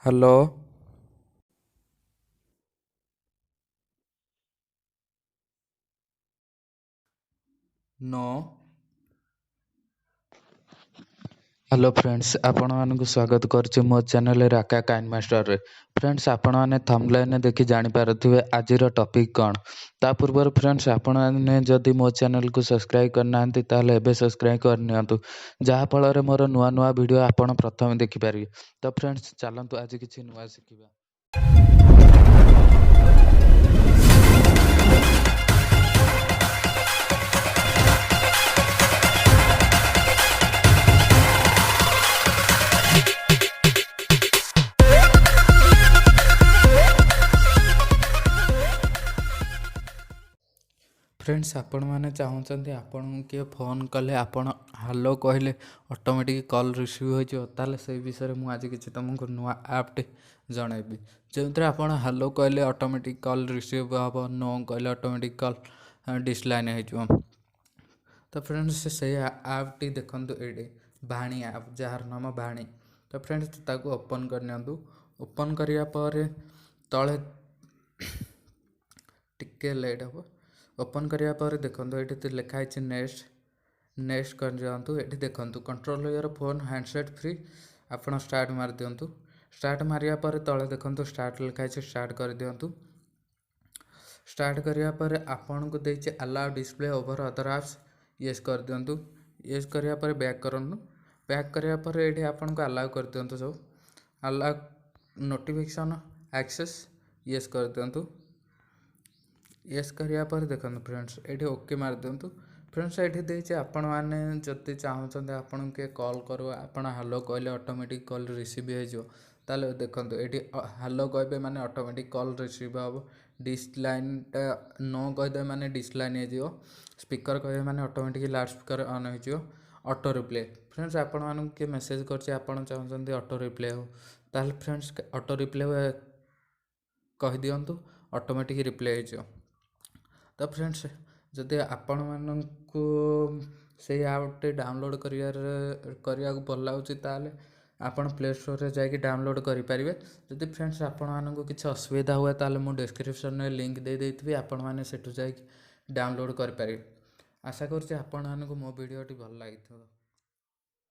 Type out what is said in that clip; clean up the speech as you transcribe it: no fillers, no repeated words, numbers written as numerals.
Hello. No. Hello friends, ଆପଣମାନଙ୍କୁ ସ୍ୱାଗତ କରୁଛି ମୋ ଚ୍ୟାନେଲ୍ ରାକା କାଇନ୍ ମାଷ୍ଟରରେ। ଫ୍ରେଣ୍ଡସ୍, ଆପଣମାନେ ଥମ୍ବନେଲ୍ରେ ଦେଖି ଜାଣିପାରୁଥିବେ ଆଜିର ଟପିକ୍ କ'ଣ। ତା ପୂର୍ବରୁ ଫ୍ରେଣ୍ଡସ୍, ଆପଣମାନେ ଯଦି ମୋ ଚ୍ୟାନେଲ୍କୁ ସବସ୍କ୍ରାଇବ୍ କରିନାହାନ୍ତି ତାହେଲେ ଏବେ ସବସ୍କ୍ରାଇବ୍ କରିନିଅନ୍ତୁ, ଯାହାଫଳରେ ମୋର ନୂଆ ନୂଆ ଭିଡ଼ିଓ ଆପଣ ପ୍ରଥମେ ଦେଖିପାରିବେ। ତ ଫ୍ରେଣ୍ଡସ୍, ଚାଲନ୍ତୁ ଆଜି କିଛି ନୂଆ ଶିଖିବା। ଫ୍ରେଣ୍ଡସ୍, ଆପଣମାନେ ଚାହୁଁଛନ୍ତି ଆପଣଙ୍କୁ କିଏ ଫୋନ୍ କଲେ ଆପଣ ହ୍ୟାଲୋ କହିଲେ ଅଟୋମେଟିକ୍ କଲ୍ ରିସିଭ୍ ହୋଇଯିବ, ତାହେଲେ ସେଇ ବିଷୟରେ ମୁଁ ଆଜି କିଛି ତୁମକୁ ନୂଆ ଆପ୍ଟେ ଜଣାଇବି, ଯେଉଁଥିରେ ଆପଣ ହ୍ୟାଲୋ କହିଲେ ଅଟୋମେଟିକ୍ କଲ୍ ରିସିଭ୍ ହେବ, ନୋ କହିଲେ ଅଟୋମେଟିକ୍ କଲ୍ ଡିସଲାଇନ୍ ହେଇଯିବ। ତ ଫ୍ରେଣ୍ଡସ୍, ସେଇ ଆପ୍ଟି ଦେଖନ୍ତୁ ଏଇଠି ଭାଣି ଆପ୍, ଯାହାର ନାମ ଭାଣି। ତ ଫ୍ରେଣ୍ଡସ୍, ତାକୁ ଓପନ୍ କରିନିଅନ୍ତୁ। ଓପନ୍ କରିବା ପରେ ତଳେ ଟିକେ ଲେଟ୍ ହେବ। ଓପନ୍ କରିବା ପରେ ଦେଖନ୍ତୁ ଏଠି ଲେଖା ହେଇଛି ନେକ୍ସଟ୍ କରିଦିଅନ୍ତୁ। ଏଠି ଦେଖନ୍ତୁ control your phone handset free, ଆପଣ ଷ୍ଟାର୍ଟ ମାରିଦିଅନ୍ତୁ। ଷ୍ଟାର୍ଟ ମାରିବା ପରେ ତଳେ ଦେଖନ୍ତୁ ଷ୍ଟାର୍ଟ ଲେଖା ହେଇଛି, ଷ୍ଟାର୍ଟ କରିଦିଅନ୍ତୁ। ଷ୍ଟାର୍ଟ କରିବା ପରେ ଆପଣଙ୍କୁ ଦେଇଛି allow display over other apps, Yes କରିଦିଅନ୍ତୁ। ୟେସ୍ କରିବା ପରେ ବ୍ୟାକ୍ କରନ୍ତୁ। ବ୍ୟାକ୍ କରିବା ପରେ ଏଇଠି ଆପଣଙ୍କୁ ଆଲାଉ କରିଦିଅନ୍ତୁ ସବୁ। ଆଲାଉ ନୋଟିଫିକେସନ୍ ଆକ୍ସେସ୍, ୟେସ୍ କରିଦିଅନ୍ତୁ। ୟେସ୍ କରିବା ପରେ ଦେଖନ୍ତୁ ଫ୍ରେଣ୍ଡସ୍, ଏଇଠି ଓକେ ମାରିଦିଅନ୍ତୁ। ଫ୍ରେଣ୍ଡସ୍, ଏଇଠି ଦେଇଛି ଆପଣମାନେ ଯଦି ଚାହୁଁଛନ୍ତି ଆପଣଙ୍କୁ କିଏ କଲ୍ କରୁ, ଆପଣ ହ୍ୟାଲୋ କହିଲେ ଅଟୋମେଟିକ୍ କଲ୍ ରିସିଭ୍ ହେଇଯିବ, ତାହେଲେ ଦେଖନ୍ତୁ ଏଇଠି ହ୍ୟାଲୋ କହିବେ ମାନେ ଅଟୋମେଟିକ୍ କଲ୍ ରିସିଭ୍ ହେବ। ଡିସଲାଇନ୍ଟା ନୋ କହିଦେବେ ମାନେ ଡିସଲାଇନ୍ ହେଇଯିବ। ସ୍ପିକର୍ କହିବେ ମାନେ ଅଟୋମେଟିକ୍ ଲାଉଡ଼ ସ୍ପିକର୍ ଅନ୍ ହେଇଯିବ। ଅଟୋ ରିପ୍ଲେ, ଫ୍ରେଣ୍ଡସ୍ ଆପଣମାନଙ୍କୁ କିଏ ମେସେଜ୍ କରିଛି ଆପଣ ଚାହୁଁଛନ୍ତି ଅଟୋ ରିପ୍ଲେ ହଉ, ତାହେଲେ ଫ୍ରେଣ୍ଡସ୍ ଅଟୋ ରିପ୍ଲେ କହିଦିଅନ୍ତୁ, ଅଟୋମେଟିକ୍ ରିପ୍ଲେ ହେଇଯିବ। ତ ଫ୍ରେଣ୍ଡସ୍, ଯଦି ଆପଣମାନଙ୍କୁ ସେଇ ଆପ୍ଟି ଡାଉନଲୋଡ଼୍ କରିବାକୁ ଭଲ ଲାଗୁଛି, ତାହେଲେ ଆପଣ ପ୍ଲେ ଷ୍ଟୋର୍ରେ ଯାଇକି ଡାଉନଲୋଡ଼୍ କରିପାରିବେ। ଯଦି ଫ୍ରେଣ୍ଡସ୍ ଆପଣମାନଙ୍କୁ କିଛି ଅସୁବିଧା ହୁଏ, ତାହେଲେ ମୁଁ ଡେସ୍କ୍ରିପ୍ସନ୍ରେ ଲିଙ୍କ୍ ଦେଇଦେଇଥିବି, ଆପଣମାନେ ସେଠୁ ଯାଇକି ଡାଉନଲୋଡ଼୍ କରିପାରିବେ। ଆଶା କରୁଛି ଆପଣମାନଙ୍କୁ ମୋ ଭିଡ଼ିଓଟି ଭଲ ଲାଗିଥିବ।